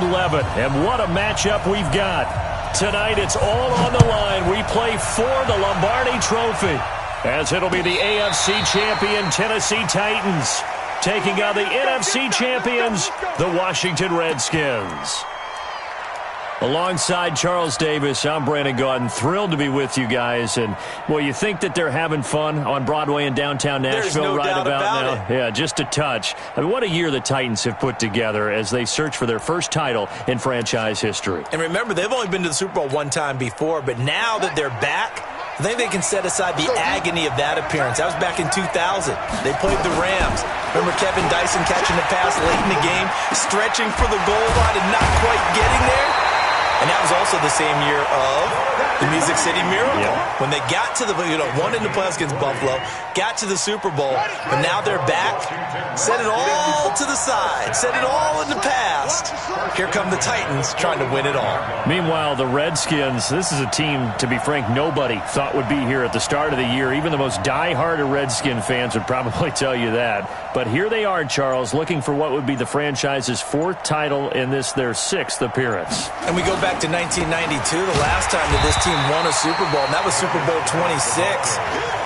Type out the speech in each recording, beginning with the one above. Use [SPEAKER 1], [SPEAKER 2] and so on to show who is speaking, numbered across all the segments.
[SPEAKER 1] 11. And what a matchup we've got. Tonight, it's all on the line. We play for the Lombardi Trophy, as it'll be the AFC champion Tennessee Titans taking on the NFC champions, the Washington Redskins. Alongside Charles Davis, I'm Brandon Gaudin. Thrilled to be with you guys. And, well, you think that they're having fun on Broadway in downtown Nashville right about now? Yeah, just a touch. I mean, what a year the Titans have put together as they search for their first title in franchise history.
[SPEAKER 2] And remember, they've only been to the Super Bowl one time before, but now that they're back, I think they can set aside the agony of that appearance. That was back in 2000. They played the Rams. Remember Kevin Dyson catching the pass late in the game, stretching for the goal line and not quite getting there? And that was also the same year of the Music City Miracle. Yeah. When they got to the, won in the playoffs against Buffalo, got to the Super Bowl, but now they're back. Set it all to the side. Set it all in the past. Here come the Titans trying to win it all.
[SPEAKER 1] Meanwhile, the Redskins, this is a team, to be frank, nobody thought would be here at the start of the year. Even the most diehard of Redskin fans would probably tell you that. But here they are, Charles, looking for what would be the franchise's fourth title in this, their sixth appearance.
[SPEAKER 2] And we go back to 1992, the last time that this team won a Super Bowl, and that was Super Bowl 26.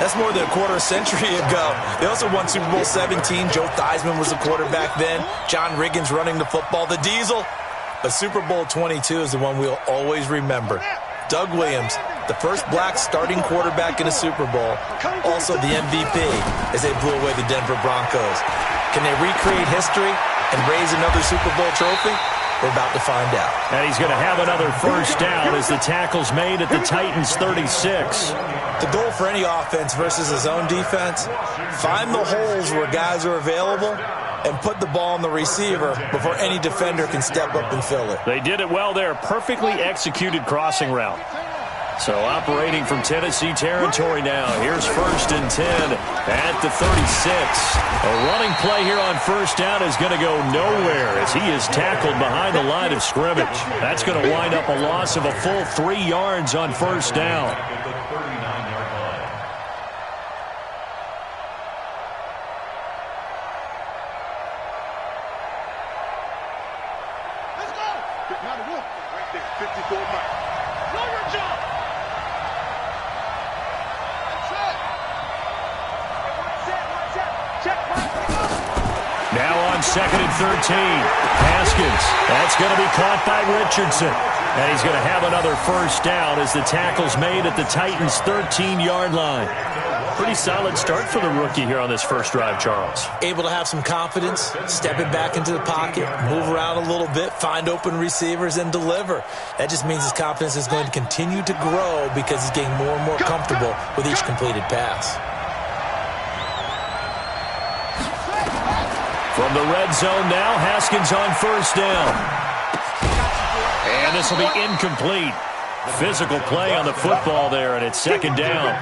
[SPEAKER 2] That's more than a quarter century ago. They also won Super Bowl 17. Joe Theismann was the quarterback then. John Riggins running the football, the Diesel. But Super Bowl 22 is the one we'll always remember. Doug Williams, the first black starting quarterback in a Super Bowl, also the MVP as they blew away the Denver Broncos. Can they recreate history and raise another Super Bowl trophy? We're about to find out.
[SPEAKER 1] And he's going to have another first down as the tackle's made at the Titans' 36.
[SPEAKER 2] The goal for any offense versus his own defense, find the holes where guys are available and put the ball on the receiver before any defender can step up and fill it.
[SPEAKER 1] They did it well there. Perfectly executed crossing route. So operating from Tennessee territory now. Here's 1st and 10 at the 36. A running play here on first down is going to go nowhere as he is tackled behind the line of scrimmage. That's going to wind up a loss of a full 3 yards on first down.
[SPEAKER 3] Let's go. Now the wolf right there, 54 miles. Lower jump.
[SPEAKER 1] Now on 2nd and 13. Haskins. That's going to be caught by Richardson. And he's going to have another first down as the tackle's made at the Titans' 13-yard line. Pretty solid start for the rookie here on this first drive, Charles.
[SPEAKER 2] Able to have some confidence, stepping back into the pocket, move around a little bit, find open receivers, and deliver. That just means his confidence is going to continue to grow because he's getting more and more comfortable with each completed pass.
[SPEAKER 1] From the red zone now, Haskins on first down. And this will be incomplete. Physical play on the football there, and it's 2nd down.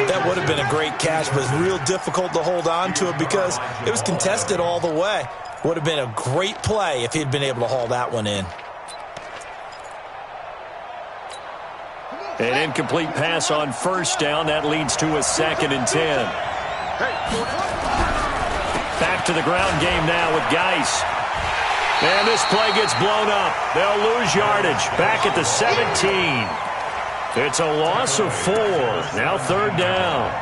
[SPEAKER 2] That would have been a great catch, but it's real difficult to hold on to it because it was contested all the way. Would have been a great play if he'd been able to haul that one in.
[SPEAKER 1] An incomplete pass on first down. That leads to a 2nd and 10. Back to the ground game now with Geis. And this play gets blown up. They'll lose yardage. Back at the 17. It's a loss of 4. Now 3rd down.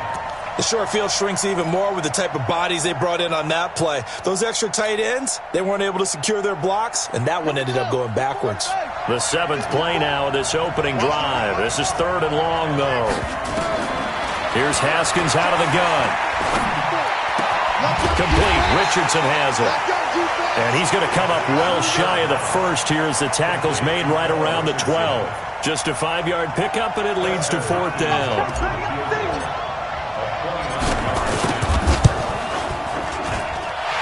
[SPEAKER 2] The short field shrinks even more with the type of bodies they brought in on that play. Those extra tight ends, they weren't able to secure their blocks, and that one ended up going backwards.
[SPEAKER 1] The 7th play now of this opening drive. This is 3rd and long, though. Here's Haskins out of the gun. Complete. Richardson has it. And he's going to come up well shy of the first here as the tackle's made right around the 12. Just a 5-yard pickup, and it leads to 4th down.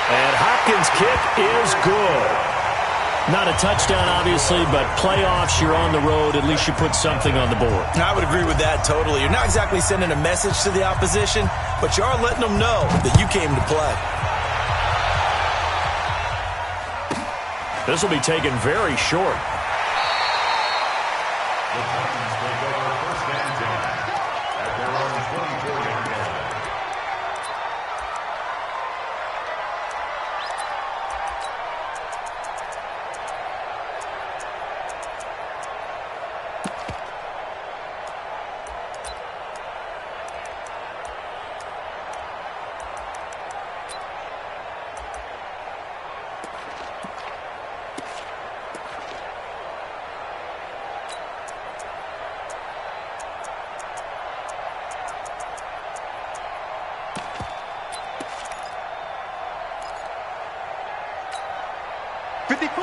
[SPEAKER 1] And Hopkins' kick is good. Not a touchdown, obviously, but playoffs, you're on the road. At least you put something on the board.
[SPEAKER 2] I would agree with that totally. You're not exactly sending a message to the opposition, but you are letting them know that you came to play.
[SPEAKER 1] This will be taken very short.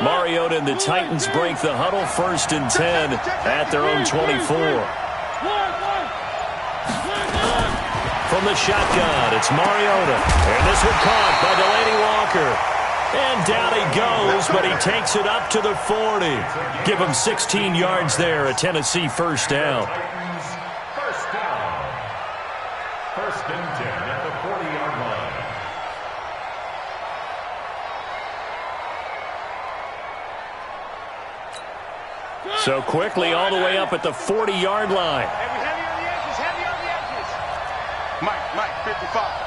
[SPEAKER 1] Mariota and the Titans break the huddle, 1st and 10 at their own 24. From the shotgun, it's Mariota. And this one caught by Delaney Walker. And down he goes, but he takes it up to the 40. Give him 16 yards there, a Tennessee first down.
[SPEAKER 4] First down. 1st and 10 at the 40-yard line.
[SPEAKER 1] So quickly all the way up at the 40-yard line.
[SPEAKER 3] Heavy on the edges, heavy on the edges. Mike, 55.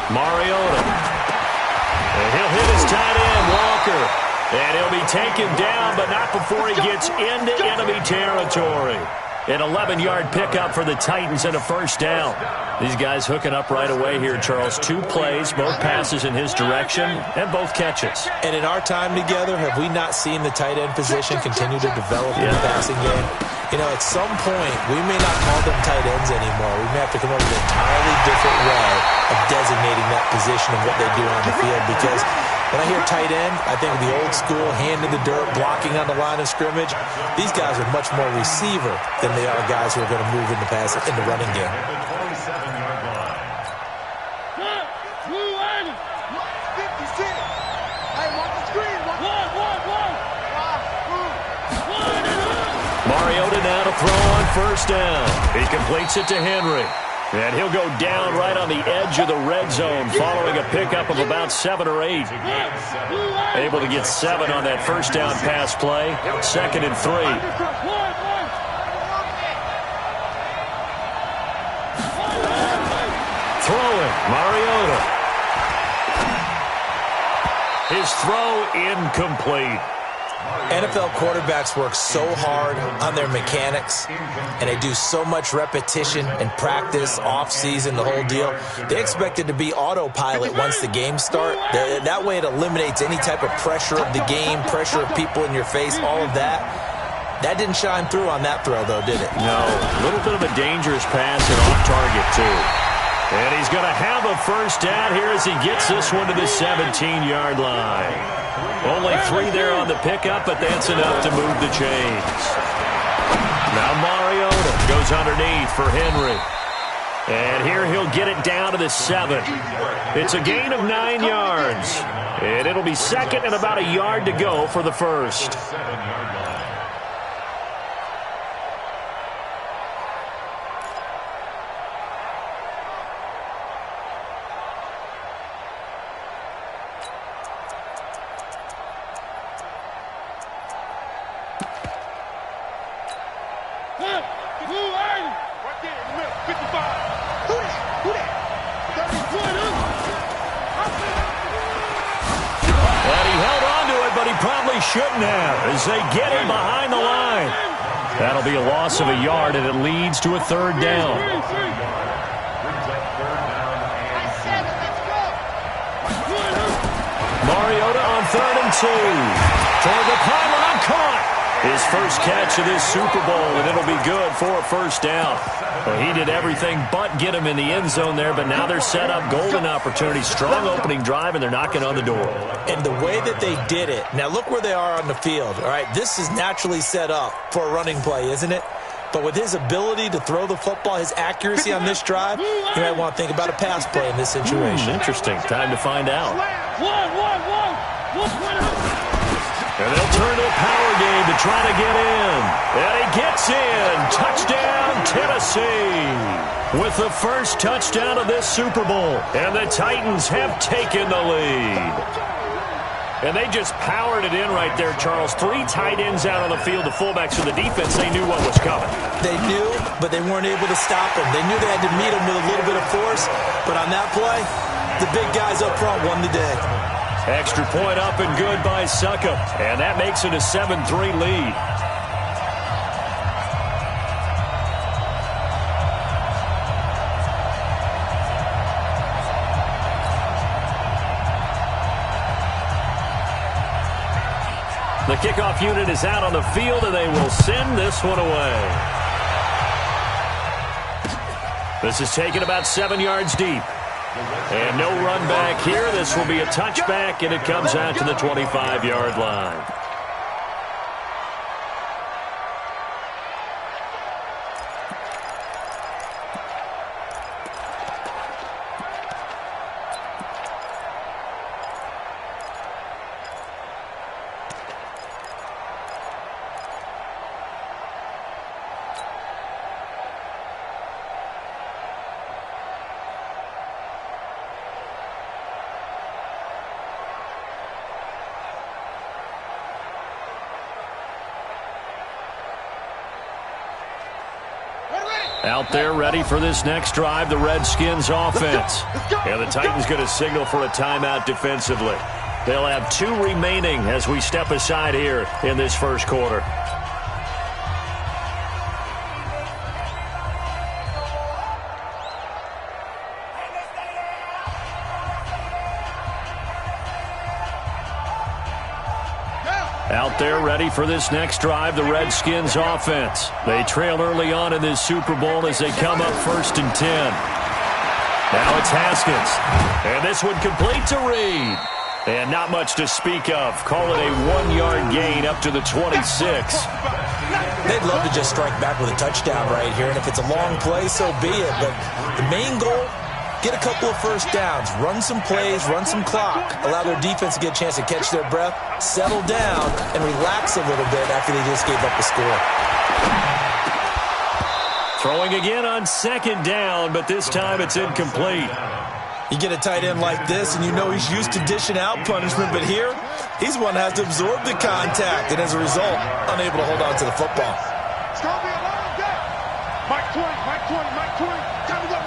[SPEAKER 1] Mariota. And he'll hit his tight end, Walker. And he'll be taken down, but not before he gets into enemy territory. An 11-yard pickup for the Titans and a first down. These guys hooking up right away here, Charles. 2 plays, both passes in his direction, and both catches.
[SPEAKER 2] And in our time together, have we not seen the tight end position continue to develop in the passing game? You know, at some point, we may not call them tight ends anymore. We may have to come up with an entirely different way of designating that position and what they do on the field, because when I hear tight end, I think of the old school, hand in the dirt, blocking on the line of scrimmage. These guys are much more receiver than they are guys who are going to move in the running game.
[SPEAKER 1] Mariota now to throw on first down. He completes it to Henry. And he'll go down right on the edge of the red zone following a pickup of about 7 or 8. Able to get 7 on that first down pass play. 2nd and 3. Throwing, Mariota. His throw incomplete.
[SPEAKER 2] NFL quarterbacks work so hard on their mechanics, and they do so much repetition and practice, off-season, the whole deal. They expect it to be autopilot once the games start. That way it eliminates any type of pressure of the game, pressure of people in your face, all of that. That didn't shine through on that throw, though, did it?
[SPEAKER 1] No. A little bit of a dangerous pass and off target, too. And he's going to have a first down here as he gets this one to the 17-yard line. Only 3 there on the pickup, but that's enough to move the chains. Now Mariota goes underneath for Henry. And here he'll get it down to the 7. It's a gain of 9 yards. And it'll be 2nd and about a yard to go for the first. Shouldn't have, as they get him behind the line. That'll be a loss of a yard, and it leads to a 3rd down. Mariota on 3rd and 2. Toward the pylon, caught. His first catch of this Super Bowl, and it'll be good for a first down. Well, he did everything but get him in the end zone there, but now they're set up golden opportunity. Strong opening drive, and they're knocking on the door.
[SPEAKER 2] And the way that they did it, now look where they are on the field. All right, this is naturally set up for a running play, isn't it? But with his ability to throw the football, his accuracy on this drive, you might want to think about a pass play in this situation.
[SPEAKER 1] Interesting. Time to find out. And they'll turn to a power game to try to get in. And he gets in. Touchdown, Tennessee. With the first touchdown of this Super Bowl. And the Titans have taken the lead. And they just powered it in right there, Charles. 3 tight ends out on the field, the fullbacks of the defense. They knew what was coming.
[SPEAKER 2] They knew, but they weren't able to stop him. They knew they had to meet him with a little bit of force. But on that play, the big guys up front won the day.
[SPEAKER 1] Extra point up and good by Succop. And that makes it a 7-3 lead. The kickoff unit is out on the field, and they will send this one away. This is taken about 7 yards deep. And no run back here. This will be a touchback, and it comes out to the 25-yard line. Out there ready for this next drive, the Redskins offense. And the Titans going to signal for a timeout defensively. They'll have 2 remaining as we step aside here in this first quarter. Out there ready for this next drive, the Redskins offense. They trail early on in this Super Bowl as they come up 1st and 10. Now it's Haskins. And this one complete to Reed. And not much to speak of. Call it a 1-yard gain up to the 26.
[SPEAKER 2] They'd love to just strike back with a touchdown right here. And if it's a long play, so be it. But the main goal, get a couple of first downs, run some plays, run some clock, allow their defense to get a chance to catch their breath, settle down, and relax a little bit after they just gave up the score.
[SPEAKER 1] Throwing again on 2nd down, but this time it's incomplete.
[SPEAKER 2] You get a tight end like this, and you know he's used to dishing out punishment, but here, he's the one that has to absorb the contact, and as a result, unable to hold on to the football.
[SPEAKER 3] It's going to be a long day. Mike 20, Mike 20, Mike 20. Time to go.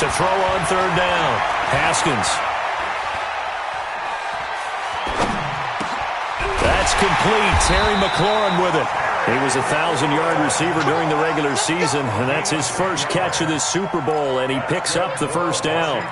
[SPEAKER 1] To throw on 3rd down, Haskins. That's complete. Terry McLaurin with it. He was a 1,000-yard receiver during the regular season, and that's his first catch of this Super Bowl, and he picks up the 1st down.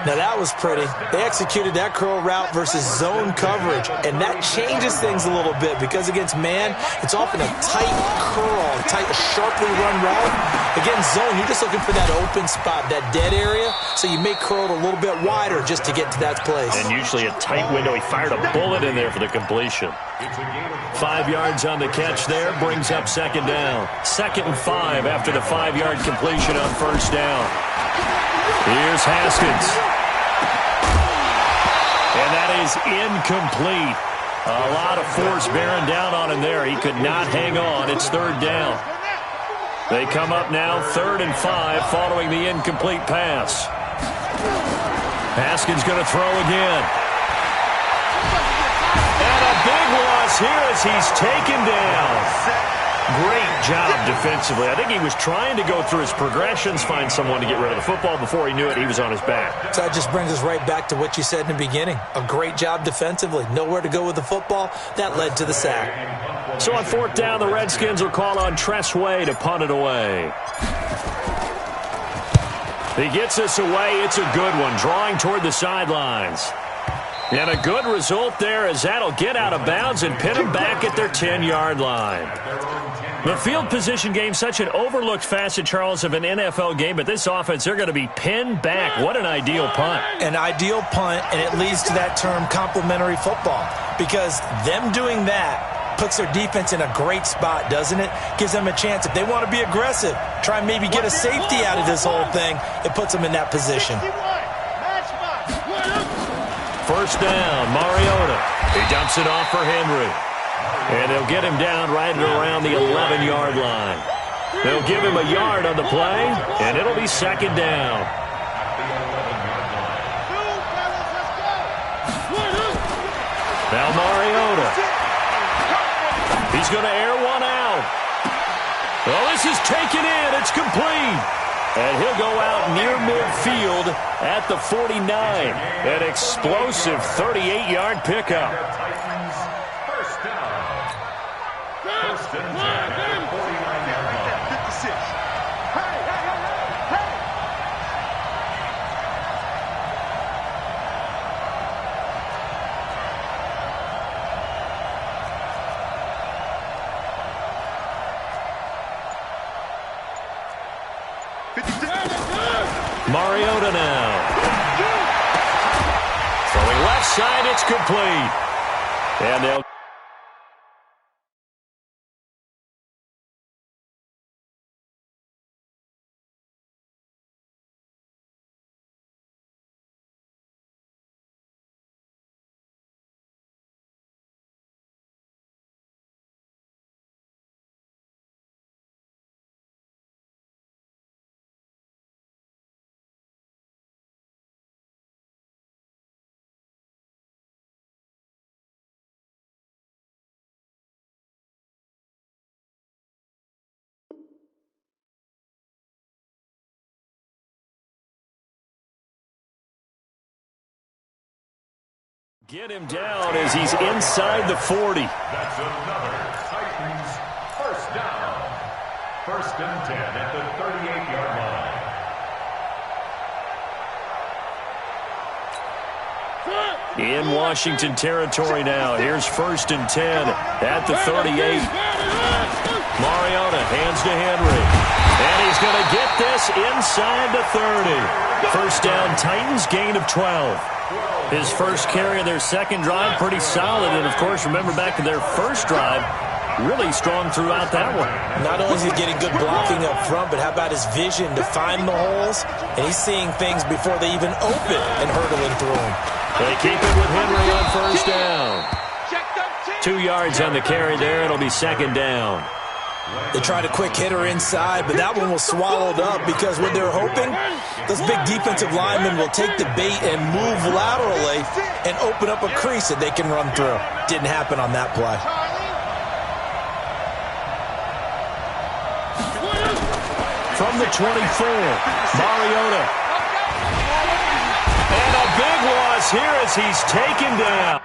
[SPEAKER 2] Now that was pretty. They executed that curl route versus zone coverage, and that changes things a little bit because against man, it's often a tight curl, a sharply run route. Against zone, you're just looking for that open spot, that dead area, so you make curl a little bit wider just to get to that place.
[SPEAKER 1] And usually a tight window. He fired a bullet in there for the completion. 5 yards on the catch there, brings up 2nd down. 2nd and 5 after the 5-yard completion on 1st down. Here's Haskins. And that is incomplete. A lot of force bearing down on him there. He could not hang on. It's 3rd down. They come up now 3rd and 5 following the incomplete pass. Haskins going to throw again. And a big loss here as he's taken down. Great job defensively. I think he was trying to go through his progressions, find someone to get rid of the football. Before he knew it, he was on his back.
[SPEAKER 2] So that just brings us right back to what you said in the beginning. A great job defensively. Nowhere to go with the football. That led to the sack.
[SPEAKER 1] So on 4th down, the Redskins will call on Tress Way to punt it away. He gets this away. It's a good one, drawing toward the sidelines. And a good result there as that'll get out of bounds and pin them back at their 10-yard line. The field position game, such an overlooked facet, Charles, of an NFL game, but this offense, they're going to be pinned back. What an ideal punt.
[SPEAKER 2] An ideal punt, and it leads to that term complementary football, because them doing that puts their defense in a great spot, doesn't it? Gives them a chance. If they want to be aggressive, try and maybe get a safety out of this whole thing, it puts them in that position.
[SPEAKER 1] 1st down, Mariota. He dumps it off for Henry. And they'll get him down right around the 11-yard line. They'll give him a yard on the play, and it'll be 2nd down. Now Mariota. He's going to air one out. Well, this is taken in. It's complete. And he'll go out near midfield at the 49. An explosive 38-yard pickup.
[SPEAKER 4] Titans, first down. First and 10 at the 49-yard line.
[SPEAKER 3] 56.
[SPEAKER 1] Mariota now. Throwing left side, it's complete. And they'll... Get him down as he's inside the 40.
[SPEAKER 4] That's another Titans first down. First and 10 at the 38-yard line.
[SPEAKER 1] In Washington territory now. Here's first and 10 at the 38. Mariota hands to Henry. And he's going to get this inside the 30. First down, Titans, gain of 12. His first carry of their second drive, pretty solid. And, of course, remember back to their first drive, really strong throughout that one.
[SPEAKER 2] Not only is he getting good blocking up front, but how about his vision to find the holes? And he's seeing things before they even open and hurdling through them.
[SPEAKER 1] They keep it with Henry on first down. 2 yards on the carry there. It'll be second down.
[SPEAKER 2] They tried a quick hitter inside, but that one was swallowed up because what they're hoping, those big defensive linemen will take the bait and move laterally and open up a crease that they can run through. Didn't happen on that play.
[SPEAKER 1] From the 24, Mariota. And a big loss here as he's taken down.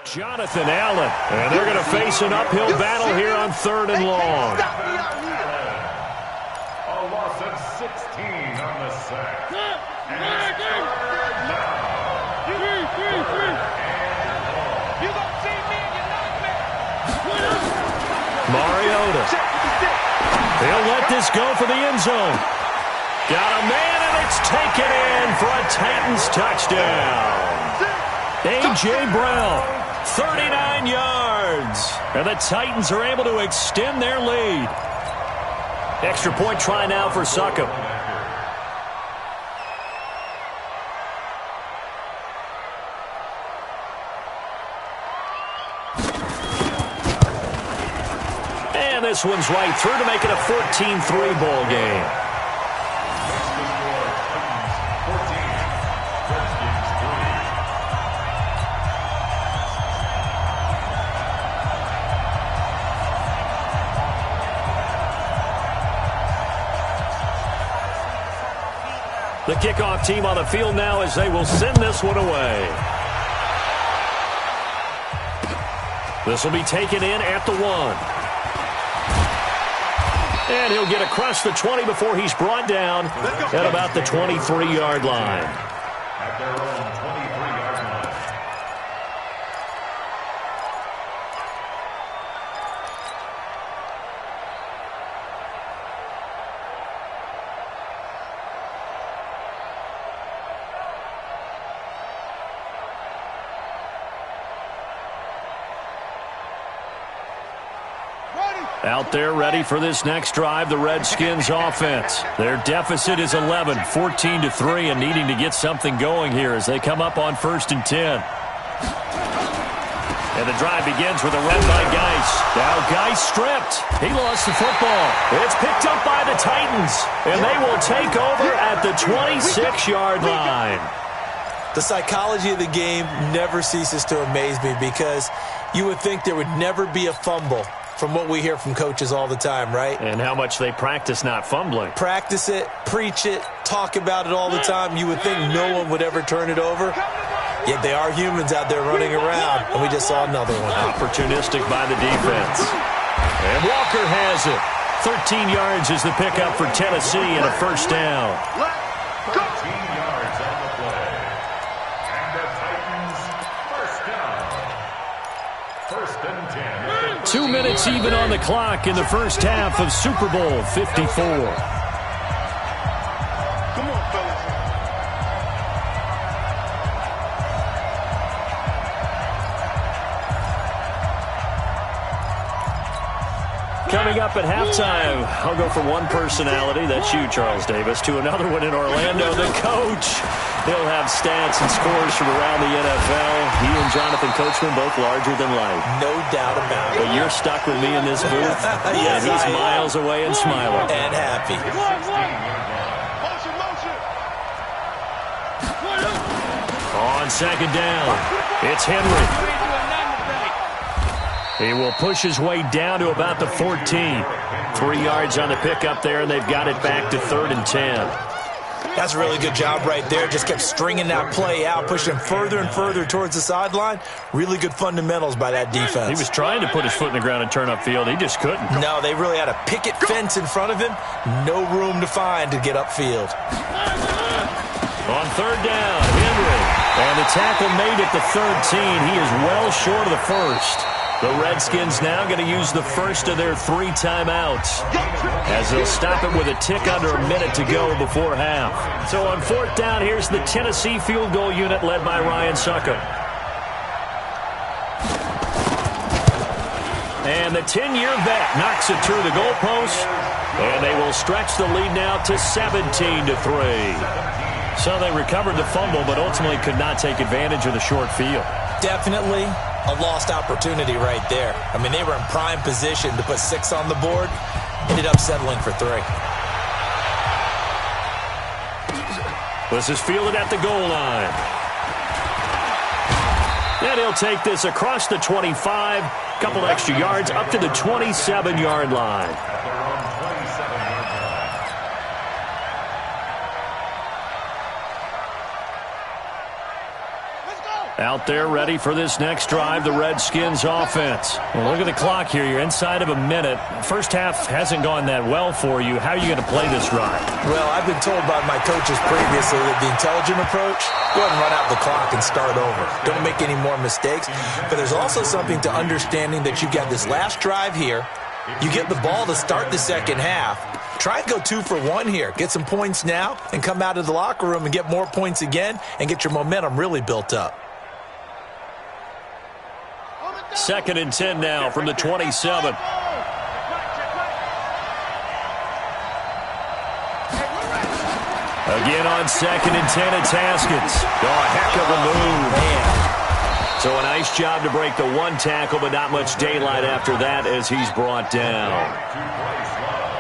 [SPEAKER 1] Jonathan Allen, and they're going to face an uphill battle here on third and long.
[SPEAKER 4] A loss of 16 on the sack. And it's third down.
[SPEAKER 1] Mariota. He'll let this go for the end zone. Got a man, and it's taken in for a Titans touchdown. A.J. Brown, 39 yards. And the Titans are able to extend their lead. Extra point try now for Succop. And this one's right through to make it a 14-3 ball game. The kickoff team on the field now as they will send this one away. This will be taken in at the 1. And he'll get across the 20 before he's brought down at about the 23-yard line.
[SPEAKER 4] at their own 23-yard line.
[SPEAKER 1] Out there ready for this next drive, the Redskins offense. Their deficit is 11, 14-3, and needing to get something going here as they come up on 1st and 10. And the drive begins with a run by Geis. Now Geis stripped. He lost the football. It's picked up by the Titans, and they will take over at the 26-yard line.
[SPEAKER 2] The psychology of the game never ceases to amaze me because you would think there would never be a fumble from what we hear from coaches all the time, right?
[SPEAKER 1] And how much they practice not fumbling.
[SPEAKER 2] Practice it, preach it, talk about it all the time. You would think no one would ever turn it over. Yet they are humans out there running around, and we just saw another one.
[SPEAKER 1] Opportunistic by the defense. And Walker has it. 13 yards is the pickup for Tennessee and a first down.
[SPEAKER 4] 13 yards on the play. And the Titans first down. 1st and 10.
[SPEAKER 1] 2 minutes even on the clock in the first half of Super Bowl 54.
[SPEAKER 3] Come on, fellas.
[SPEAKER 1] Coming up at halftime, I'll go from one personality, that's you, Charles Davis, to another one in Orlando, the coach. He'll have stats and scores from around the NFL. He and Jonathan Coachman both larger than life.
[SPEAKER 2] No doubt about it.
[SPEAKER 1] But you're stuck with me in this booth,
[SPEAKER 2] Yes,
[SPEAKER 1] and he's
[SPEAKER 2] I am.
[SPEAKER 1] miles away and smiling.
[SPEAKER 2] And happy.
[SPEAKER 3] Motion.
[SPEAKER 1] On 2nd down, it's Henry. He will push his way down to about the 14. 3 yards on the pickup there, and they've got it back to 3rd and 10.
[SPEAKER 2] That's a really good job right there. Just kept stringing that play out, pushing further and further towards the sideline. Really good fundamentals by that defense.
[SPEAKER 1] He was trying to put his foot in the ground and turn upfield. He just couldn't.
[SPEAKER 2] No, they really had a picket fence in front of him. No room to find to get upfield.
[SPEAKER 1] On 3rd down, Henry. And the tackle made at the 13. He is well short of the first. The Redskins now going to use the first of their 3 timeouts as they'll stop it with a tick under a minute to go before half. So on 4th down, here's the Tennessee field goal unit led by Ryan Succop. And the 10-year vet knocks it through the goalpost, and they will stretch the lead now to 17-3. So they recovered the fumble, but ultimately could not take advantage of the short field.
[SPEAKER 2] Definitely a lost opportunity right there. I mean, they were in prime position to put 6 on the board. Ended up settling for 3.
[SPEAKER 1] This is fielded at the goal line. And he'll take this across the 25. Couple extra yards up to the 27-yard line. Out there ready for this next drive, the Redskins offense. Well, look at the clock here. You're inside of a minute. First half hasn't gone that well for you. How are you going to play this drive?
[SPEAKER 2] Well, I've been told by my coaches previously that the intelligent approach, go ahead and run out the clock and start over. Don't make any more mistakes. But there's also something to understanding that you've got this last drive here. You get the ball to start the second half. Try and go 2 for 1 here. Get some points now and come out of the locker room and get more points again and get your momentum really built up.
[SPEAKER 1] 2nd and 10 now from the 27. Again on 2nd and 10, it's Haskins. Oh, a heck of a move.
[SPEAKER 2] Man.
[SPEAKER 1] So a nice job to break the 1 tackle, but not much daylight after that as he's brought down.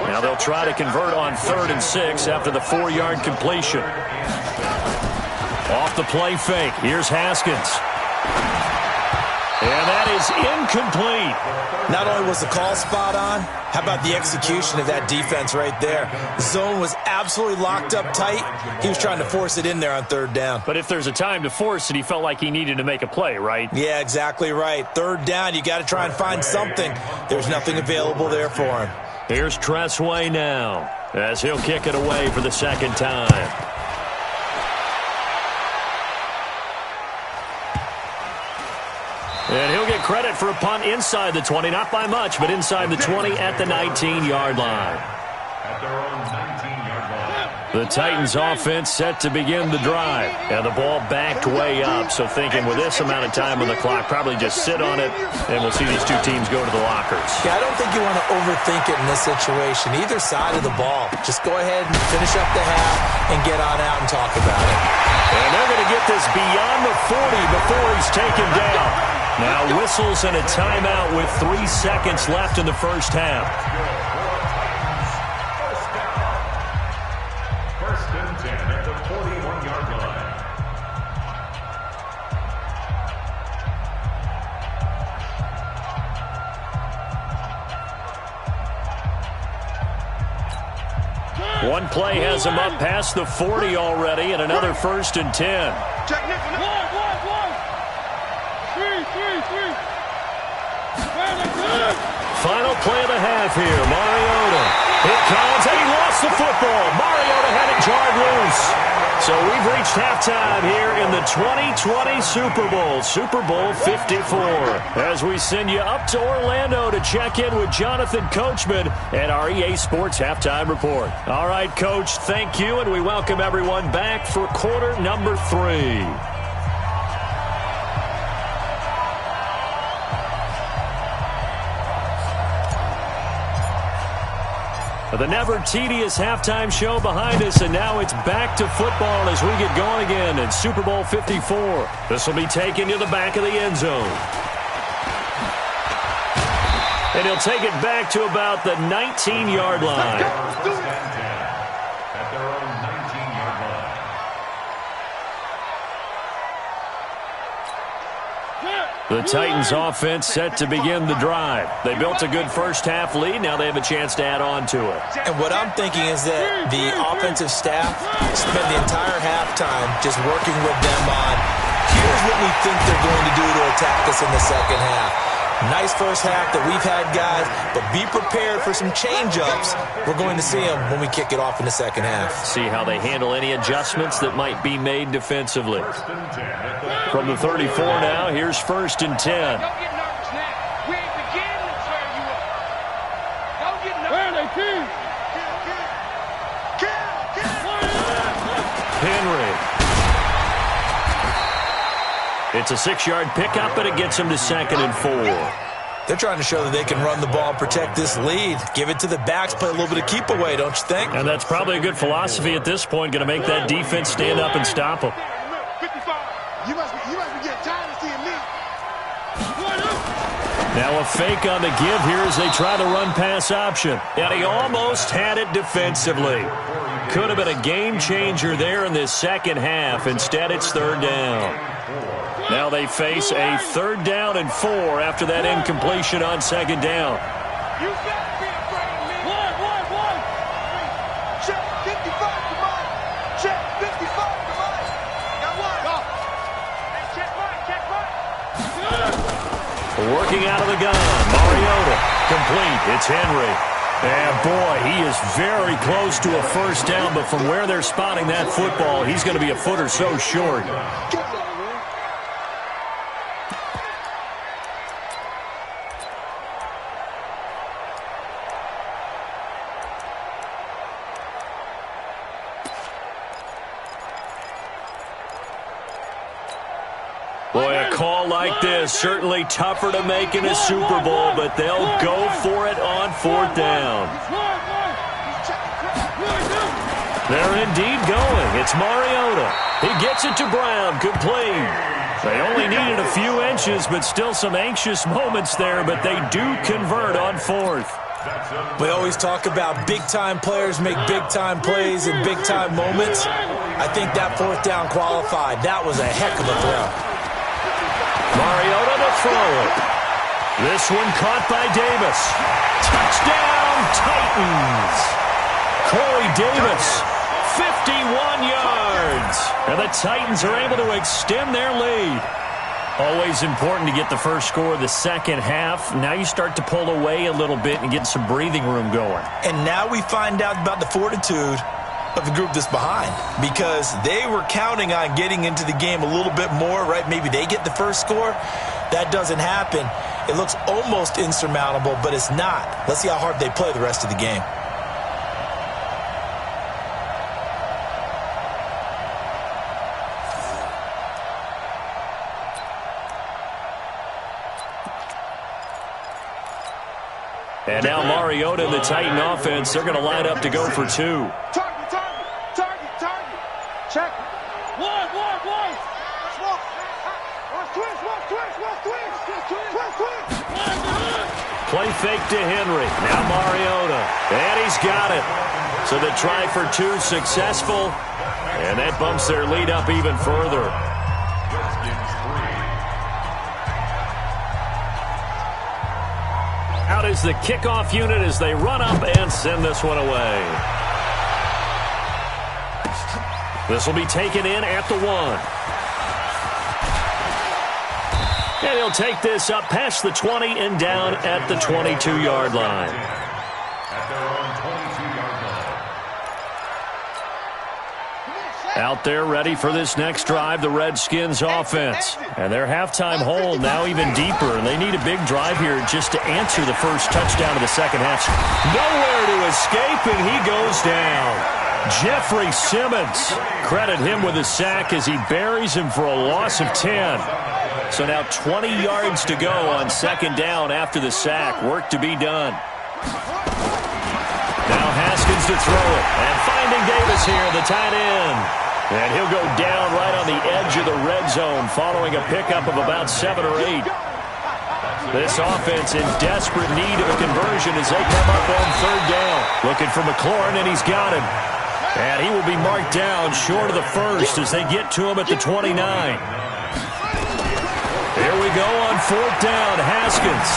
[SPEAKER 1] Now they'll try to convert on 3rd and 6 after the 4-yard completion. Off the play fake. Here's Haskins. And that is incomplete.
[SPEAKER 2] Not only was the call spot on, how about the execution of that defense right there? The zone was absolutely locked up tight. He was trying to force it in there on 3rd down.
[SPEAKER 1] But if there's a time to force it, he felt like he needed to make a play, right?
[SPEAKER 2] Yeah, exactly right. 3rd down, you got to try and find something. There's nothing available there for him.
[SPEAKER 1] Here's Tressway now as he'll kick it away for the 2nd time. And he'll get credit for a punt inside the 20, not by much, but inside the 20 at the 19-yard line.
[SPEAKER 4] At their own 19-yard line.
[SPEAKER 1] The Titans offense set to begin the drive. And the ball backed way up. So thinking with this amount of time on the clock, probably just sit on it, and we'll see these two teams go to the lockers.
[SPEAKER 2] Yeah, I don't think you want to overthink it in this situation. Either side of the ball. Just go ahead and finish up the half and get on out and talk about it.
[SPEAKER 1] And they're going to get this beyond the 40 before he's taken down. Now whistles and a timeout with 3 seconds left in the first half.
[SPEAKER 4] First and 10 at the 41-yard line.
[SPEAKER 1] One play has him up past the 40 already, and another first and 10.
[SPEAKER 3] Check next. Three.
[SPEAKER 1] Final play of the half here. Mariota. It counts, and he lost the football. Mariota had it jarred loose. So we've reached halftime here in the 2020 Super Bowl, Super Bowl 54. As we send you up to Orlando to check in with Jonathan Coachman and our EA Sports Halftime Report. All right, Coach, thank you, and we welcome everyone back for quarter number 3. The never-tedious halftime show behind us, and now it's back to football as we get going again in Super Bowl 54. This will be taken to the back of the end zone. And he'll take it back to about the 19-yard line.
[SPEAKER 4] At their own 19-yard line.
[SPEAKER 1] The Titans offense set to begin the drive. They built a good first half lead. Now they have a chance to add on to it.
[SPEAKER 2] And what I'm thinking is that the offensive staff spent the entire halftime just working with them on, here's what we think they're going to do to attack us in the second half. Nice first half that we've had, guys, but be prepared for some change-ups. We're going to see them when we kick it off in the second half.
[SPEAKER 1] See how they handle any adjustments that might be made defensively.
[SPEAKER 4] First and 10 at the
[SPEAKER 1] From the 34 now, here's first and 10.
[SPEAKER 3] Don't get nervous now. We ain't beginning to tear you up. Don't get nervous. Where are they, team?
[SPEAKER 1] Henry. It's a 6-yard pickup, and it gets him to 2nd and 4.
[SPEAKER 2] They're trying to show that they can run the ball and protect this lead. Give it to the backs, play a little bit of keep away, don't you think?
[SPEAKER 1] And that's probably a good philosophy at this point, going to make that defense stand up and stop them.
[SPEAKER 3] 55. You must be getting tired of seeing me.
[SPEAKER 1] Now a fake on the give here as they try the run-pass option. And he almost had it defensively. Could have been a game-changer there in this second half. Instead, it's 3rd down. Now they face a 3rd down and 4 after that incompletion on 2nd down.
[SPEAKER 3] You gotta be afraid of me. One. Check 55 to mine. Check 55 to mine. Got one. Go. Hey, check mine.
[SPEAKER 1] Working out of the gun. Mariota. Complete. It's Henry. And boy, he is very close to a first down, but from where they're spotting that football, he's going to be a foot or so short. Boy, a call like this, certainly tougher to make in a Super Bowl, but they'll go for it on 4th down. They're indeed going. It's Mariota. He gets it to Brown, complete. They only needed a few inches, but still some anxious moments there, but they do convert on 4th.
[SPEAKER 2] We always talk about big-time players make big-time plays in big-time moments. I think that 4th down qualified. That was a heck of a throw.
[SPEAKER 1] Mariota to throw it. This one caught by Davis. Touchdown, Titans. Corey Davis, 51 yards. And the Titans are able to extend their lead. Always important to get the first score of the second half. Now you start to pull away a little bit and get some breathing room going.
[SPEAKER 2] And now we find out about the fortitude of the group that's behind, because they were counting on getting into the game a little bit more, right? Maybe they get the first score. that doesn't happen, it looks almost insurmountable, but it's not. Let's see how hard they play the rest of the game.
[SPEAKER 1] And now Mariota and the Titan offense, they're going to line up to go for two.
[SPEAKER 3] Target. Check. One.
[SPEAKER 1] Play fake to Henry. Now Mariota. And he's got it. So the try for two successful. And that bumps their lead up even further. Out is the kickoff unit as they run up and send this one away. This will be taken in at the 1. And he'll take this up past the 20 and down at the 22-yard line.
[SPEAKER 4] At their own 22-yard line.
[SPEAKER 1] Out there ready for this next drive, the Redskins offense. And their halftime hole now even deeper, and they need a big drive here just to answer the first touchdown of the second half. Nowhere to escape, and he goes down. Jeffrey Simmons, credit him with a sack as he buries him for a loss of 10. So now 20 yards to go on second down after the sack. Work to be done. Now Haskins to throw it. And finding Davis here, the tight end. And he'll go down right on the edge of the red zone following a pickup of about 7 or 8. This offense in desperate need of a conversion as they come up on third down. Looking for McLaurin, and he's got him. And he will be marked down short of the first as they get to him at the 29. Here we go on fourth down, Haskins.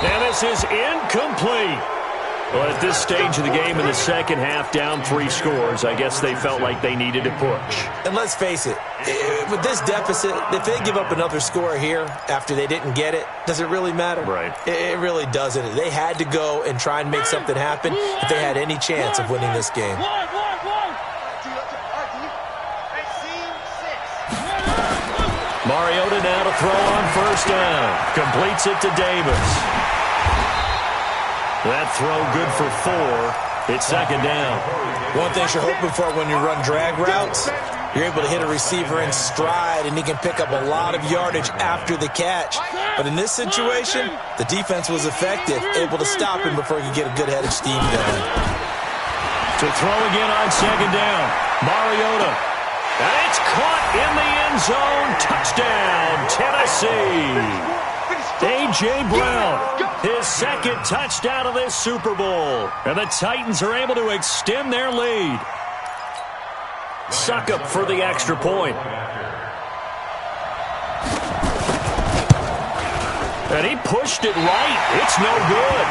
[SPEAKER 1] And this is incomplete. Well, at this stage of the game in the second half, down 3 scores, I guess they felt like they needed to push.
[SPEAKER 2] And let's face it, with this deficit, if they give up another score here after they didn't get it, does it really matter?
[SPEAKER 1] Right.
[SPEAKER 2] It really doesn't. They had to go and try and make something happen if they had any chance of winning this game.
[SPEAKER 1] Mariota now to throw on first down. Completes it to Davis. That throw good for 4. It's second down.
[SPEAKER 2] One thing you're hoping for when you run drag routes, you're able to hit a receiver in stride, and he can pick up a lot of yardage after the catch. But in this situation, the defense was effective, able to stop him before he could get a good head of steam going.
[SPEAKER 1] To throw again on second down. Mariota. And it's caught in the end zone. Touchdown, Tennessee. A.J. Brown, his second touchdown of this Super Bowl. And the Titans are able to extend their lead. Suck up for the extra point. And he pushed it right. It's no good.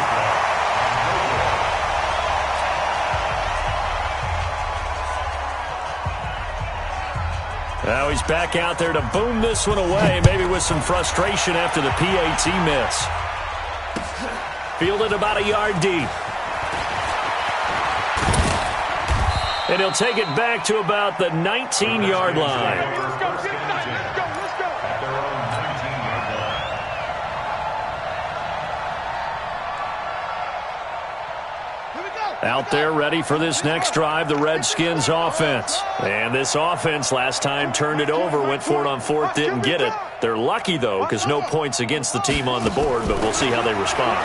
[SPEAKER 1] Now he's back out there to boom this one away, maybe with some frustration after the PAT miss. Fielded about a yard deep. And he'll take it back to about the 19-yard line. Out there ready for this next drive, the Redskins offense. And this offense last time turned it over, went for it on fourth, didn't get it. They're lucky, though, because no points against the team on the board, but we'll see how they respond.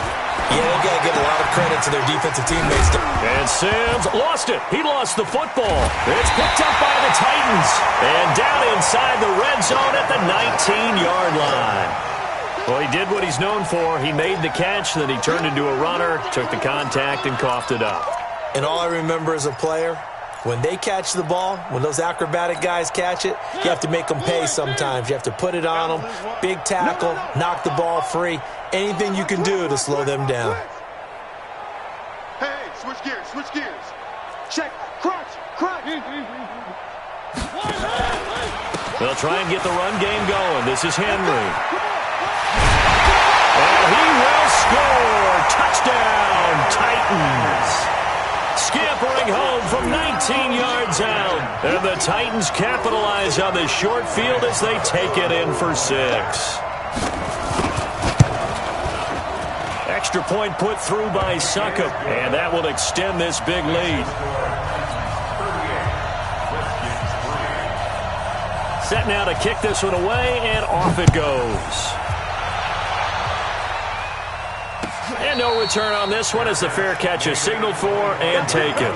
[SPEAKER 2] Yeah, they've got to give a lot of credit to their defensive teammates.
[SPEAKER 1] And Sims lost it. He lost the football. It's picked up by the Titans. And down inside the red zone at the 19-yard line. Well, he did what he's known for. He made the catch, then he turned into a runner, took the contact, and coughed it up.
[SPEAKER 2] And all I remember as a player, when they catch the ball, when those acrobatic guys catch it, you have to make them pay sometimes. You have to put it on them, big tackle, knock the ball free, anything you can do to slow them down.
[SPEAKER 3] Hey, switch gears. Check, crunch.
[SPEAKER 1] They'll try and get the run game going. This is Henry. And he will score. Touchdown, Titans. Scampering home from 19 yards out. And the Titans capitalize on the short field as they take it in for 6. Extra point put through by Succop, and that will extend this big lead. Set now to kick this one away, and off it goes. And no return on this one as the fair catch is signaled for and taken.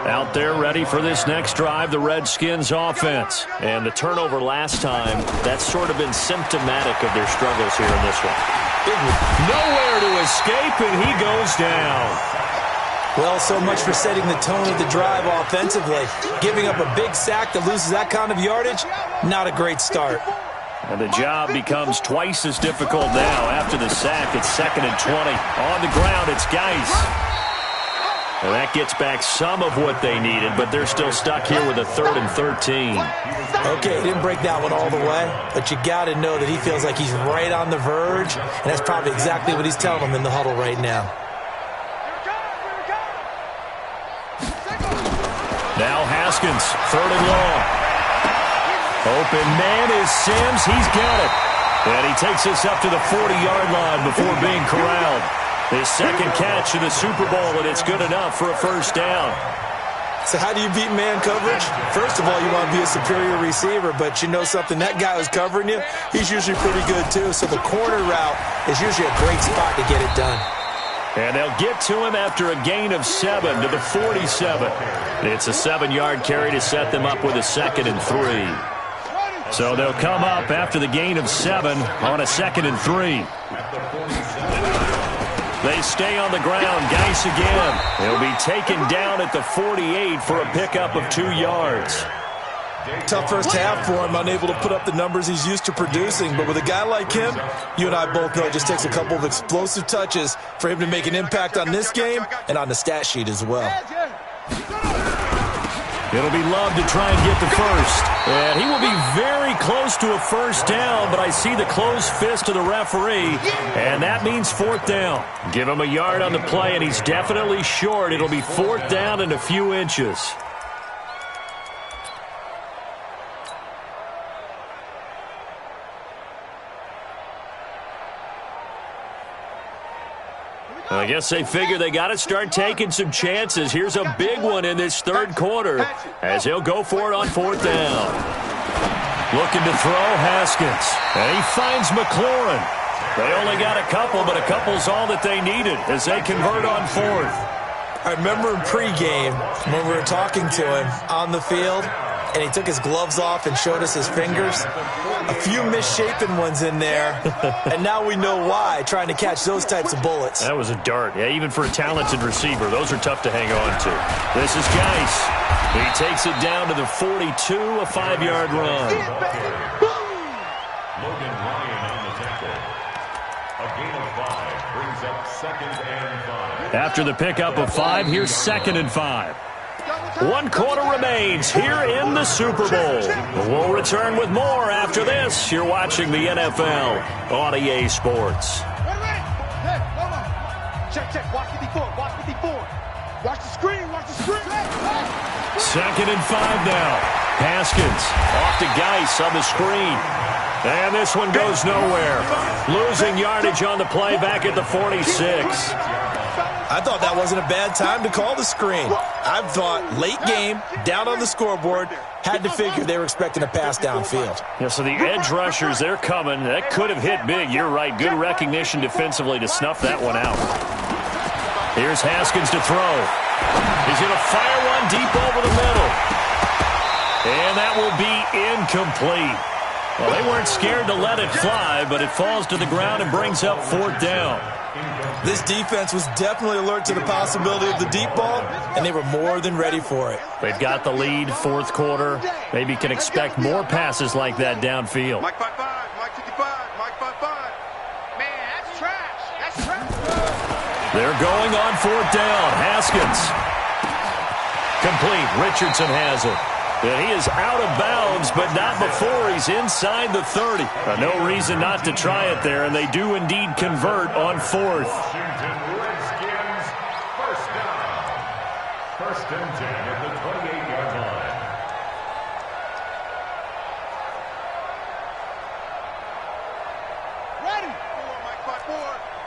[SPEAKER 1] Out there ready for this next drive, the Redskins offense. And the turnover last time, that's sort of been symptomatic of their struggles here in this one. Nowhere to escape, and he goes down.
[SPEAKER 2] Well, so much for setting the tone of the drive offensively. Giving up a big sack that loses that kind of yardage, not a great start.
[SPEAKER 1] And the job becomes twice as difficult now. After the sack, it's 2nd and 20. On the ground, it's Geis. And that gets back some of what they needed, but they're still stuck here with a 3rd and 13.
[SPEAKER 2] Okay, he didn't break that one all the way, but you got to know that he feels like he's right on the verge, and that's probably exactly what he's telling them in the huddle right now.
[SPEAKER 1] Now Haskins, 3rd and long. Open man is Sims. He's got it. And he takes us up to the 40-yard line before being corralled. His second catch in the Super Bowl, and it's good enough for a first down.
[SPEAKER 2] So how do you beat man coverage? First of all, you want to be a superior receiver, but you know something, that guy who's covering you, he's usually pretty good too. So the corner route is usually a great spot to get it done.
[SPEAKER 1] And they'll get to him after a gain of 7 to the 47. It's a 7-yard carry to set them up with a 2nd and 3. So they'll come up after the gain of 7 on a 2nd and 3. They stay on the ground. Geis again. He'll be taken down at the 48 for a pickup of 2 yards.
[SPEAKER 2] Tough first half for him, unable to put up the numbers he's used to producing. But with a guy like him, you and I both know it just takes a couple of explosive touches for him to make an impact on this game and on the stat sheet as well.
[SPEAKER 1] It'll be Love to try and get the first. And he will be very close to a first down, but I see the closed fist of the referee, and that means 4th down. Give him a yard on the play, and he's definitely short. It'll be 4th down and a few inches. I guess they figure they got to start taking some chances. Here's a big one in this 3rd quarter as he'll go for it on 4th down. Looking to throw, Haskins. And he finds McLaurin. They only got a couple, but a couple's all that they needed as they convert on 4th.
[SPEAKER 2] I remember in pregame when we were talking to him on the field, and he took his gloves off and showed us his fingers. A few misshapen ones in there, and now we know why, trying to catch those types of bullets.
[SPEAKER 1] That was a dart. Yeah, even for a talented receiver, those are tough to hang on to. This is Geis. He takes it down to the 42, a 5-yard run.
[SPEAKER 4] Logan Ryan on the tackle. A gain of 5 brings up 2nd and 5.
[SPEAKER 1] After the pickup of 5, here's 2nd and 5. 1 quarter remains here in the Super Bowl. We'll return with more after this. You're watching the NFL on EA Sports.
[SPEAKER 3] Hey, hold on. Check. Watch 54. Watch the screen.
[SPEAKER 1] 2nd and 5 now. Haskins off to Geis on the screen. And this one goes nowhere. Losing yardage on the play back at the 46.
[SPEAKER 2] I thought that wasn't a bad time to call the screen. I thought late game, down on the scoreboard, had to figure they were expecting a pass downfield.
[SPEAKER 1] Yeah, so the edge rushers, they're coming. That could have hit big. You're right. Good recognition defensively to snuff that one out. Here's Haskins to throw. He's going to fire one deep over the middle. And that will be incomplete. Well, they weren't scared to let it fly, but it falls to the ground and brings up 4th down.
[SPEAKER 2] This defense was definitely alert to the possibility of the deep ball, and they were more than ready for it.
[SPEAKER 1] They've got the lead, 4th quarter. Maybe can expect more passes like that downfield.
[SPEAKER 3] Mike 5-5, Mike 55, Mike 5-5. Man, that's trash.
[SPEAKER 1] They're going on 4th down. Haskins. Complete. Richardson has it. And he is out of bounds, but not before he's inside the 30. No reason not to try it there, and they do indeed convert on 4th.
[SPEAKER 4] Washington Redskins, first down. 1st and 10 at the 28-yard line.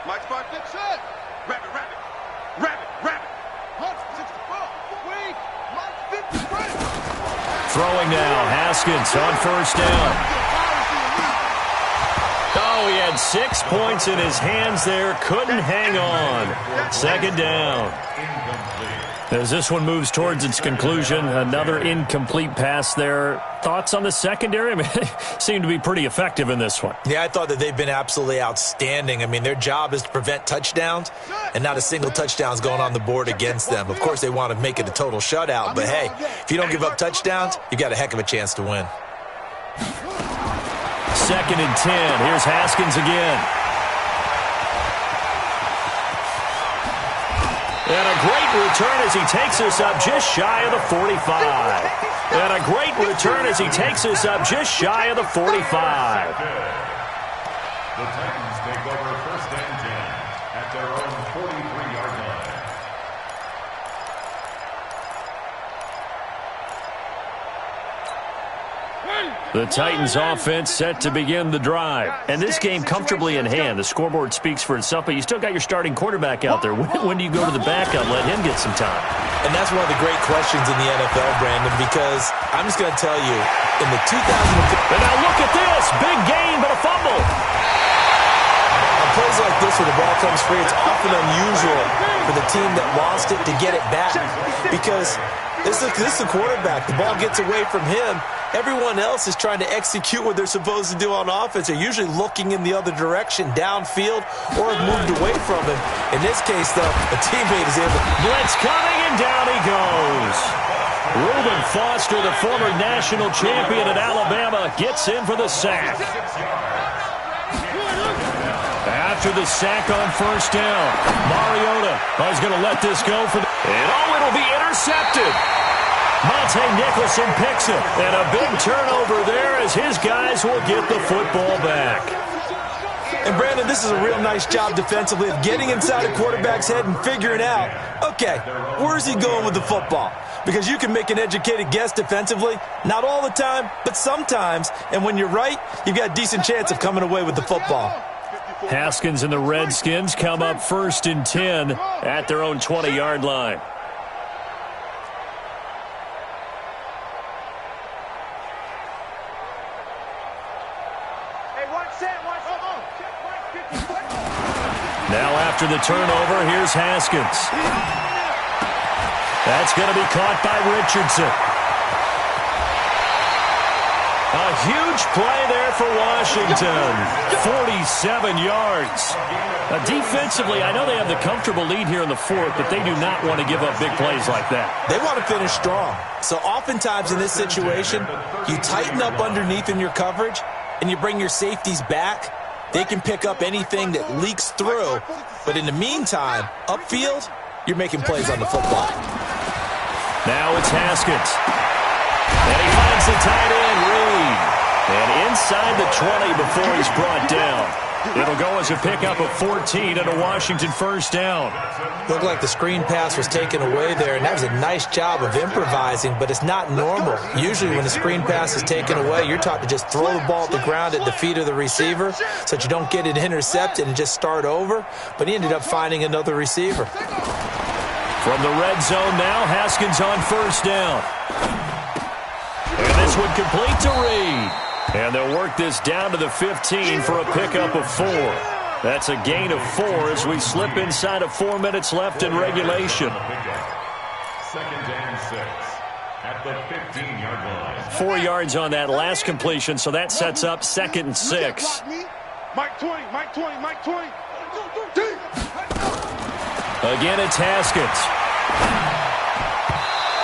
[SPEAKER 3] Mike Sparks, next shot. Rabbit. Hunt, 64. Wait. Mike, 53.
[SPEAKER 1] Throwing now. Haskins on first down. Oh, he had 6 points in his hands there. Couldn't hang on. Second down. As this one moves towards its conclusion, another incomplete pass there. Thoughts on the secondary? I mean, they seem to be pretty effective in this one.
[SPEAKER 2] Yeah, I thought that they've been absolutely outstanding. I mean, their job is to prevent touchdowns, and not a single touchdown's going on the board against them. Of course, they want to make it a total shutout, but hey, if you don't give up touchdowns, you've got a heck of a chance to win.
[SPEAKER 1] 2nd and 10. Here's Haskins again. And a great return as he takes us up just shy of the 45. And a great return as he takes us up just shy of the 45.
[SPEAKER 4] The Titans take over 1st and 10 at their own 43-yard line.
[SPEAKER 1] The Titans offense set to begin the drive. And this game comfortably in hand. The scoreboard speaks for itself, but you still got your starting quarterback out there. When do you go to the backup, let him get some time?
[SPEAKER 2] And that's one of the great questions in the NFL, Brandon, because I'm just going to tell you, in the 2015...
[SPEAKER 1] And now look at this. Big gain, but a fumble.
[SPEAKER 2] On plays like this where the ball comes free, it's often unusual for the team that lost it to get it back because this is the quarterback. The ball gets away from him. Everyone else is trying to execute what they're supposed to do on offense. They're usually looking in the other direction, downfield, or have moved away from him. In this case, though, a teammate is able to...
[SPEAKER 1] Blitz coming, and down he goes. Reuben Foster, the former national champion at Alabama, gets in for the sack. After the sack on first down, Mariota is going to let this go for the... And it'll be intercepted. Monte Nicholson picks it, and a big turnover there as his guys will get the football back.
[SPEAKER 2] And, Brandon, this is a real nice job defensively of getting inside a quarterback's head and figuring out, okay, where's he going with the football? Because you can make an educated guess defensively, not all the time, but sometimes. And when you're right, you've got a decent chance of coming away with the football.
[SPEAKER 1] Haskins and the Redskins come up 1st and 10 at their own 20-yard line. Now after the turnover, here's Haskins. That's going to be caught by Richardson. A huge play there for Washington. 47 yards. Defensively, I know they have the comfortable lead here in the 4th, but they do not want to give up big plays like that.
[SPEAKER 2] They want to finish strong. So oftentimes in this situation, you tighten up underneath in your coverage, and you bring your safeties back. They can pick up anything that leaks through. But in the meantime, upfield, you're making plays on the football.
[SPEAKER 1] Now it's Haskins. And he finds the tight end, Reed. And inside the 20 before he's brought down. It'll go as a pickup of 14 and a Washington first down.
[SPEAKER 2] Looked like the screen pass was taken away there, and that was a nice job of improvising, but it's not normal. Usually when the screen pass is taken away, you're taught to just throw the ball at the ground at the feet of the receiver so that you don't get it intercepted and just start over, but he ended up finding another receiver.
[SPEAKER 1] From the red zone now, Haskins on first down. And this one complete to Reed. And they'll work this down to the 15 for a pickup of 4. That's a gain of 4 as we slip inside of 4 minutes left in regulation.
[SPEAKER 4] 2nd and 6 at the 15-yard line.
[SPEAKER 1] 4 yards on that last completion, so that sets up 2nd and 6.
[SPEAKER 3] Mike 20.
[SPEAKER 1] Again, it's Haskins.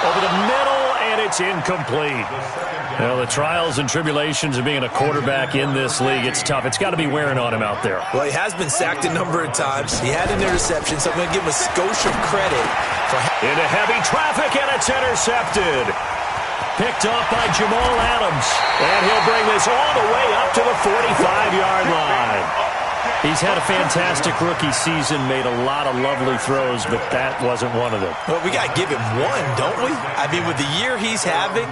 [SPEAKER 1] Over the middle, and it's incomplete. Well, the trials and tribulations of being a quarterback in this league, it's tough. It's got to be wearing on him out there.
[SPEAKER 2] Well, he has been sacked a number of times. He had an interception, so I'm going to give him a skosh of credit.
[SPEAKER 1] Into heavy traffic, and it's intercepted. Picked off by Jamal Adams. And he'll bring this all the way up to the 45-yard line. He's had a fantastic rookie season, made a lot of lovely throws, but that wasn't one of them.
[SPEAKER 2] Well, we got to give him one, don't we? I mean, with the year he's having,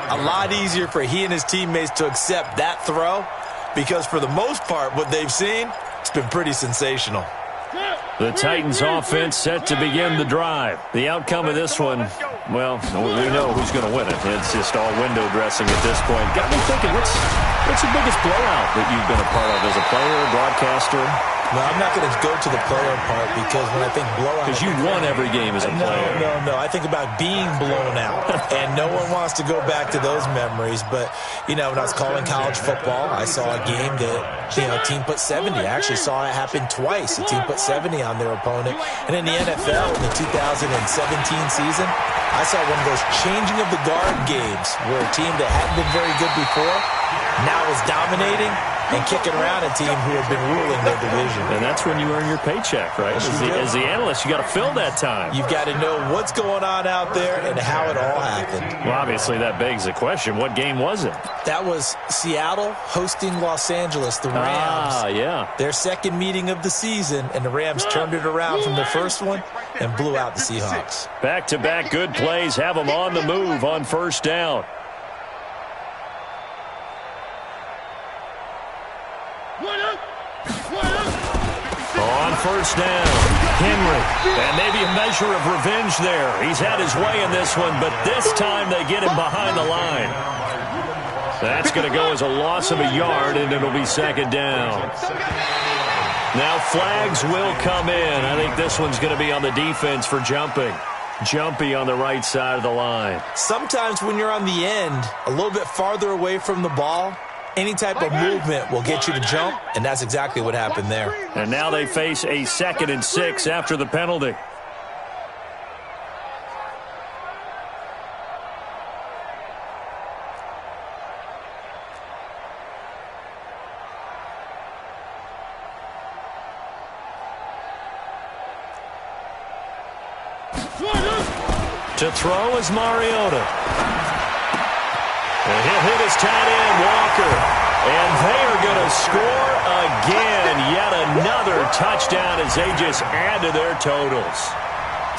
[SPEAKER 2] a lot easier for he and his teammates to accept that throw because for the most part, what they've seen, It's been pretty sensational.
[SPEAKER 1] The Titans offense set to begin the drive. The outcome of this one, well, we know who's going to win it. It's just all window dressing at this point. Got me thinking, what's the biggest blowout that you've been a part of as a player, broadcaster?
[SPEAKER 2] Well, I'm not going to go to the player part because when I think blowout...
[SPEAKER 1] Because you won every game as a player.
[SPEAKER 2] No. I think about being blown out. And no one wants to go back to those memories. But, when I was calling college football, I saw a game that, a team put 70. I actually saw it happen twice. A team put 70 on their opponent. And in the NFL, in the 2017 season, I saw one of those changing of the guard games where a team that hadn't been very good before now is dominating and kicking around a team who had been ruling their division.
[SPEAKER 1] And that's when you earn your paycheck, right? As the analyst, you got to fill that time.
[SPEAKER 2] You've got to know what's going on out there and how it all happened.
[SPEAKER 1] Well, obviously, that begs the question, what game was it?
[SPEAKER 2] That was Seattle hosting Los Angeles, the Rams.
[SPEAKER 1] Yeah.
[SPEAKER 2] Their second meeting of the season, and the Rams turned it around from the first one and blew out the Seahawks.
[SPEAKER 1] Back-to-back good plays have them on the move on first down. On first down, Henry, and maybe a measure of revenge there. He's had his way in this one, but this time they get him behind the line. That's going to go as a loss of a yard, and it'll be second down. Now flags will come in. I think this one's going to be on the defense for jumping. Jumpy on the right side of the line.
[SPEAKER 2] Sometimes when you're on the end, a little bit farther away from the ball, any type of movement will get you to jump, and that's exactly what happened there.
[SPEAKER 1] And now they face a 2nd and 6 after the penalty. To throw is Mariota. And he'll hit his tight end, Walker. And they are going to score again. Yet another touchdown as they just add to their totals.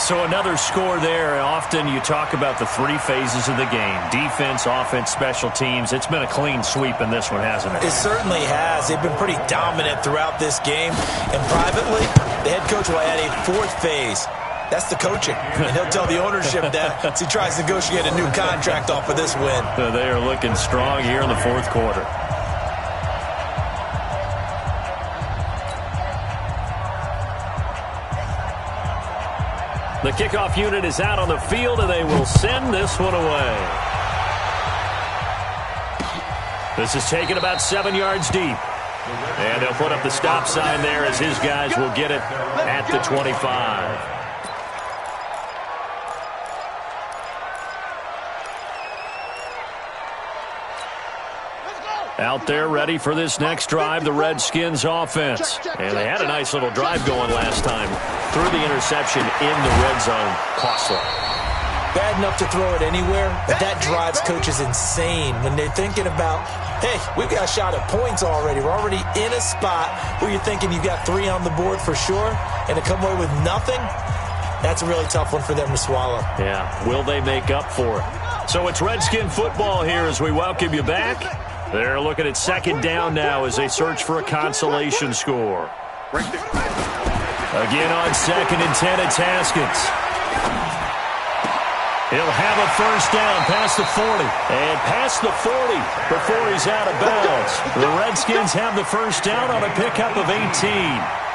[SPEAKER 1] So another score there. Often you talk about the three phases of the game. Defense, offense, special teams. It's been a clean sweep in this one, hasn't it?
[SPEAKER 2] It certainly has. They've been pretty dominant throughout this game. And privately, the head coach will add a fourth phase. That's the coaching. And he'll tell the ownership that as he tries to negotiate a new contract off of this win.
[SPEAKER 1] They are looking strong here in the fourth quarter. The kickoff unit is out on the field, and they will send this one away. This is taken about 7 yards deep. And they'll put up the stop sign there as his guys will get it at the 25. Out there ready for this next drive, the Redskins offense. And they had a nice little drive going last time. Threw the interception in the red zone. Costly.
[SPEAKER 2] Bad enough to throw it anywhere, but that drives coaches insane when they're thinking about, hey, we've got a shot at points already. We're already in a spot where you're thinking you've got 3 on the board for sure, and to come away with nothing, that's a really tough one for them to swallow.
[SPEAKER 1] Yeah, will they make up for it? So it's Redskin football here as we welcome you back. They're looking at second down now as they search for a consolation score. Again on 2nd and 10, it's Haskins. He'll have a first down past the 40. And past the 40 before he's out of bounds. The Redskins have the first down on a pickup of 18.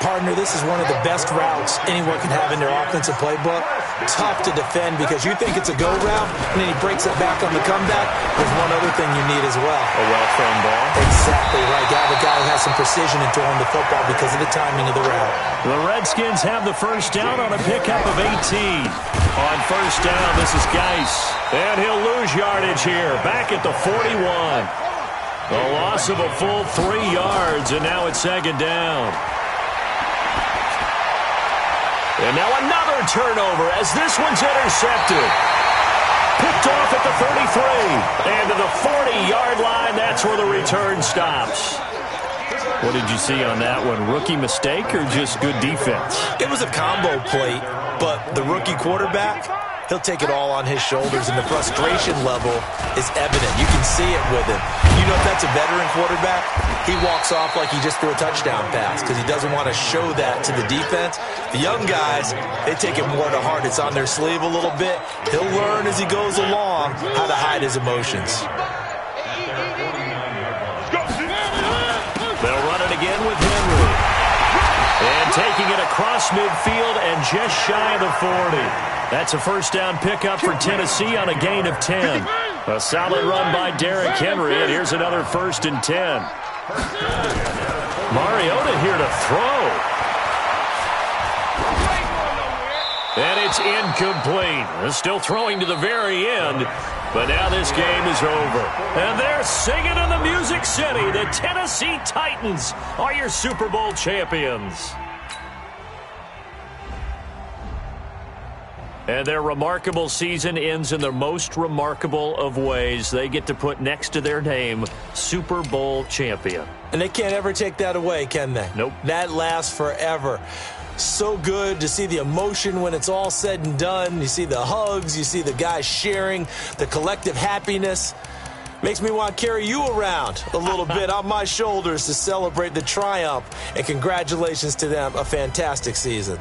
[SPEAKER 2] Partner, this is one of the best routes anyone can have in their offensive playbook. Tough to defend because you think it's a go route, and then he breaks it back on the comeback. There's one other thing you need as well.
[SPEAKER 1] A well-thrown ball.
[SPEAKER 2] Exactly right. You have a guy who has some precision in throwing the football because of the timing of the route.
[SPEAKER 1] The Redskins have the first down on a pickup of 18. On first down, this is Geis. And he'll lose yardage here. Back at the 41. A loss of a full 3 yards, and now it's second down. And now another turnover as this one's intercepted. Picked off at the 33. And to the 40-yard line, that's where the return stops. What did you see on that one? Rookie mistake or just good defense?
[SPEAKER 2] It was a combo plate, but the rookie quarterback, he'll take it all on his shoulders, and the frustration level is evident. You can see it with him. You know, if that's a veteran quarterback, he walks off like he just threw a touchdown pass because he doesn't want to show that to the defense. The young guys, they take it more to heart. It's on their sleeve a little bit. He'll learn as he goes along how to hide his emotions.
[SPEAKER 1] They'll run it again with Henry. And taking it across midfield and just shy of the 40. That's a first down pickup for Tennessee on a gain of 10. A solid run by Derrick Henry, and here's another 1st and 10. Mariota here to throw. And it's incomplete. They're still throwing to the very end. But now this game is over. And they're singing in the Music City. The Tennessee Titans are your Super Bowl champions. And their remarkable season ends in the most remarkable of ways. They get to put next to their name, Super Bowl champion.
[SPEAKER 2] And they can't ever take that away, can they?
[SPEAKER 1] Nope.
[SPEAKER 2] That lasts forever. So good to see the emotion when it's all said and done. You see the hugs, you see the guys sharing, the collective happiness. Makes me want to carry you around a little bit on my shoulders to celebrate the triumph. And congratulations to them, a fantastic season.